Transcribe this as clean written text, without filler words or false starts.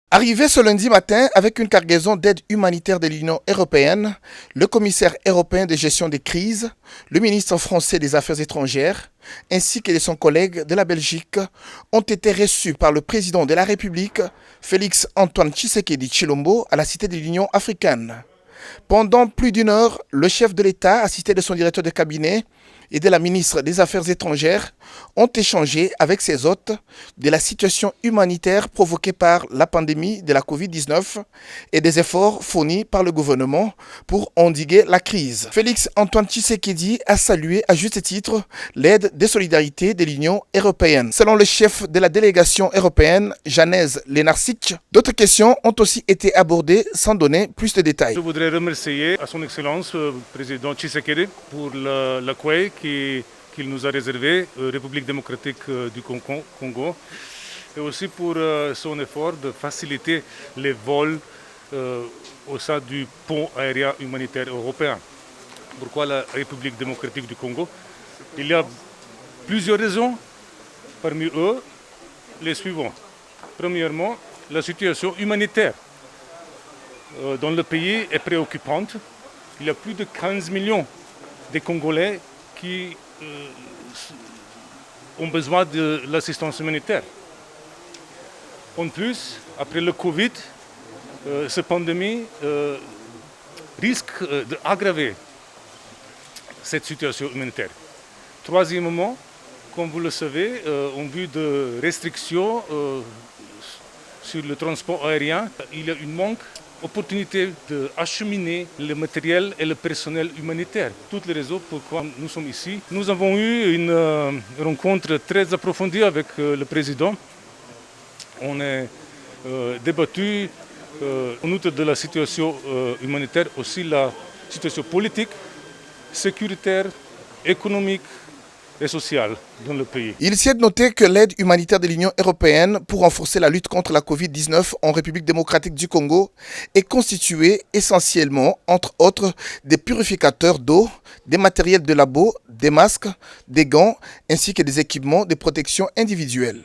Arrivé ce lundi matin avec une cargaison d'aide humanitaire de l'Union européenne, le commissaire européen de gestion des crises, le ministre français des Affaires étrangères, ainsi que son collègue de la Belgique, ont été reçus par le président de la République, Félix Antoine Tshisekedi Tshilombo, à la Cité de l'Union africaine. Pendant plus d'une heure, le chef de l'État, assisté de son directeur de cabinet et de la ministre des Affaires étrangères, ont échangé avec ses hôtes de la situation humanitaire provoquée par la pandémie de la Covid-19 et des efforts fournis par le gouvernement pour endiguer la crise. Félix Antoine Tshisekedi a salué à juste titre l'aide de solidarité de l'Union européenne. Selon le chef de la délégation européenne, Janez Lenarčič, d'autres questions ont aussi été abordées sans donner plus de détails. Je voudrais remercier à son Excellence, président Tshisekedi, pour l'accueil qu'il nous a réservé, République démocratique du Congo, et aussi pour son effort de faciliter les vols au sein du pont aérien humanitaire européen. Pourquoi la République démocratique du Congo? Il y a plusieurs raisons, parmi eux les suivants. Premièrement, la situation humanitaire dans le pays est préoccupante. Il y a plus de 15 millions de Congolais qui ont besoin de l'assistance humanitaire. En plus, après le Covid, cette pandémie risque d'aggraver cette situation humanitaire. Troisièmement, comme vous le savez, en vue de restrictions sur le transport aérien, il y a une manque opportunité d'acheminer le matériel et le personnel humanitaire. Toutes les raisons pourquoi nous sommes ici. Nous avons eu une rencontre très approfondie avec le président. On a débattu en outre de la situation humanitaire, aussi la situation politique, sécuritaire, économique et sociale dans le pays. Il s'y est noté que l'aide humanitaire de l'Union européenne pour renforcer la lutte contre la Covid-19 en République démocratique du Congo est constituée essentiellement, entre autres, des purificateurs d'eau, des matériels de labo, des masques, des gants, ainsi que des équipements de protection individuelle.